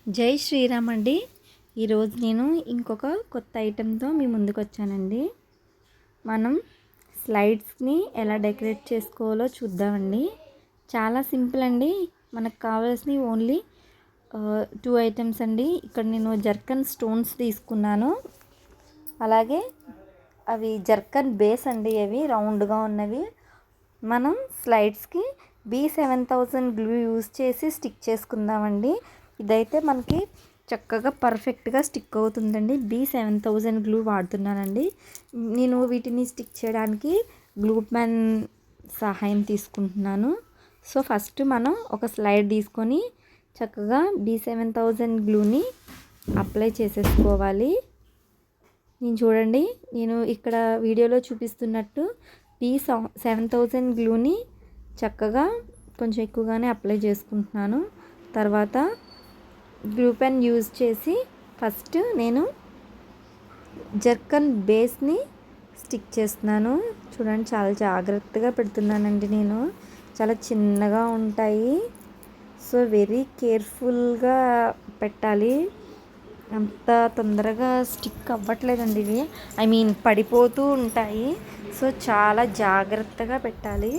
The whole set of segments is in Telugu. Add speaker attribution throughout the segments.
Speaker 1: జై శ్రీరామ్ అండి. ఈరోజు నేను ఇంకొక కొత్త ఐటెంతో మీ ముందుకు వచ్చానండి. మనం స్లైడ్స్ని ఎలా డెకరేట్ చేసుకోవాలో చూద్దామండి. చాలా సింపుల్ అండి. మనకు కావాల్సినవి ఓన్లీ 2 ఐటమ్స్ అండి. ఇక్కడ నేను జర్కన్ స్టోన్స్ తీసుకున్నాను. అలాగే అవి జర్కన్ బేస్ అండి. అవి రౌండ్గా ఉన్నవి. మనం స్లైడ్స్కి B7000 గ్లూ యూజ్ చేసి స్టిక్ చేసుకుందామండి. ఇదైతే మనకి చక్కగా పర్ఫెక్ట్గా స్టిక్ అవుతుందండి. B7000 glue వాడుతున్నానండి. నేను వీటిని స్టిక్ చేయడానికి గ్లూ పెన్ సహాయం తీసుకుంటున్నాను. సో ఫస్ట్ మనం ఒక స్లైడ్ తీసుకొని చక్కగా B7000 గ్లూని అప్లై చేసేసుకోవాలి. చూడండి, నేను ఇక్కడ వీడియోలో చూపిస్తున్నట్టు B7000 గ్లూని చక్కగా కొంచెం ఎక్కువగానే అప్లై చేసుకుంటున్నాను. తర్వాత గ్లూ పెన్ యూజ్ చేసి ఫస్ట్ నేను జర్కన్ బేస్ని స్టిక్ చేస్తున్నాను. చూడండి, చాలా జాగ్రత్తగా పెడుతున్నానండి. నేను చాలా చిన్నగా ఉంటాయి. సో వెరీ కేర్ఫుల్గా పెట్టాలి. అంత తొందరగా స్టిక్ అవ్వట్లేదండి ఇవి. పడిపోతూ ఉంటాయి. సో చాలా జాగ్రత్తగా పెట్టాలి.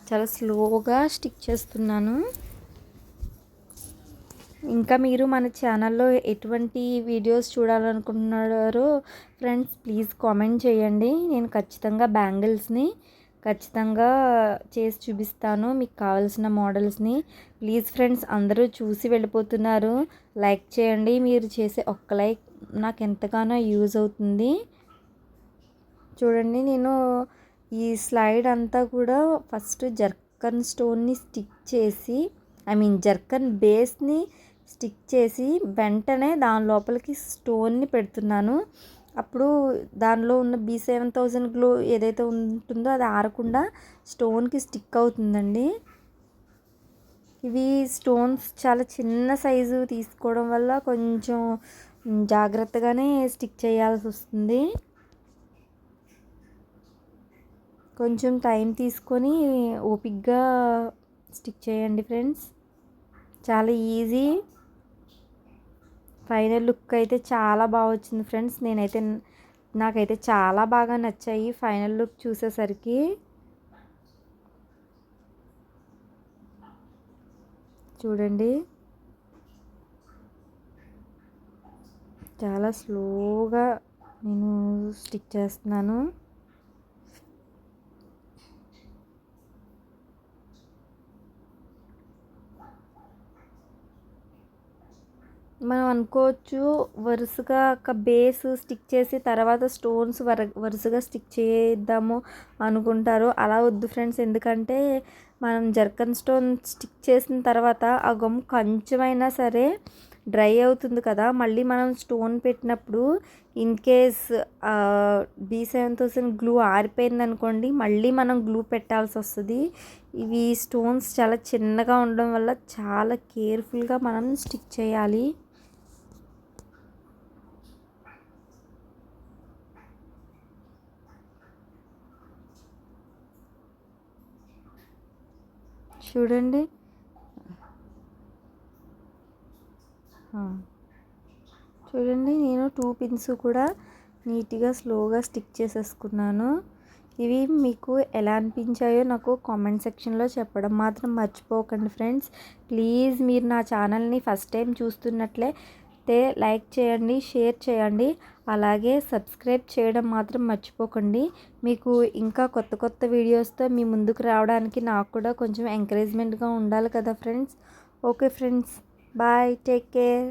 Speaker 1: చాలా స్లోగా స్టిక్ చేస్తున్నాను. ఇంకా మీరు మన ఛానల్లో ఎటువంటి వీడియోస్ చూడాలనుకుంటున్నారో ఫ్రెండ్స్ ప్లీజ్ కామెంట్ చేయండి. నేను ఖచ్చితంగా బ్యాంగిల్స్ని చేసి చూపిస్తాను, మీకు కావాల్సిన మోడల్స్ని. ప్లీజ్ ఫ్రెండ్స్, అందరూ చూసి వెళ్ళిపోతున్నారు. లైక్ చేయండి. మీరు చేసే ఒక్క లైక్ నాకు ఎంతగానో యూజ్ అవుతుంది. చూడండి, నేను ఈ స్లైడ్ అంతా కూడా ఫస్ట్ జర్కన్ స్టోన్ని స్టిక్ చేసి జర్కన్ బేస్ని స్టిక్ చేసి వెంటనే దాని లోపలికి స్టోన్ని పెడుతున్నాను. అప్పుడు దానిలో ఉన్న B7000 గ్లూ ఏదైతే ఉంటుందో అది ఆరకుండా స్టోన్కి స్టిక్ అవుతుందండి. ఇవి స్టోన్స్ చాలా చిన్న సైజు తీసుకోవడం వల్ల కొంచెం జాగ్రత్తగానే స్టిక్ చేయాల్సి వస్తుంది. కొంచెం టైం తీసుకొని ఓపిక్గా స్టిక్ చేయండి ఫ్రెండ్స్. చాలా ఈజీ. ఫైనల్ లుక్ అయితే చాలా బాగా వచ్చింది ఫ్రెండ్స్. నాకైతే చాలా బాగా నచ్చాయి ఫైనల్ లుక్ చూసేసరికి. చూడండి, చాలా స్లోగా నేను స్టిక్ చేస్తున్నాను. మనం అనుకోవచ్చు వరుసగా ఒక బేస్ స్టిక్ చేసి తర్వాత స్టోన్స్ వరుసగా స్టిక్ చేద్దాము అనుకుంటారు. అలా వద్దు ఫ్రెండ్స్. ఎందుకంటే మనం జర్కన్ స్టోన్ స్టిక్ చేసిన తర్వాత ఆ గమ్ కొంచెమైనా సరే డ్రై అవుతుంది కదా. మళ్ళీ మనం స్టోన్ పెట్టినప్పుడు ఇన్ కేస్ B7000 గ్లూ ఆరిపోయింది అనుకోండి, మళ్ళీ మనం గ్లూ పెట్టాల్సి వస్తుంది. ఇవి స్టోన్స్ చాలా చిన్నగా ఉండడం వల్ల చాలా కేర్ఫుల్గా మనం స్టిక్ చేయాలి. చూడండి, నేను 2 పిన్స్ కూడా నీట్గా స్లోగా స్టిక్ చేసేసుకున్నాను. ఇవి మీకు ఎలా అనిపించాయో నాకు కామెంట్ సెక్షన్లో చెప్పడం మాత్రం మర్చిపోకండి ఫ్రెండ్స్. ప్లీజ్ మీరు నా ఛానల్ని ఫస్ట్ టైం చూస్తున్నట్లయితే లైక్ చేయండి, షేర్ చేయండి, అలాగే సబ్స్క్రైబ్ చేయడం మాత్రం మర్చిపోకండి. మీకు ఇంకా కొత్త కొత్త వీడియోస్తో మీ ముందుకు రావడానికి నాకు కూడా కొంచెం ఎంకరేజ్మెంట్గా ఉండాలి కదా friends. Okay friends, bye, take care.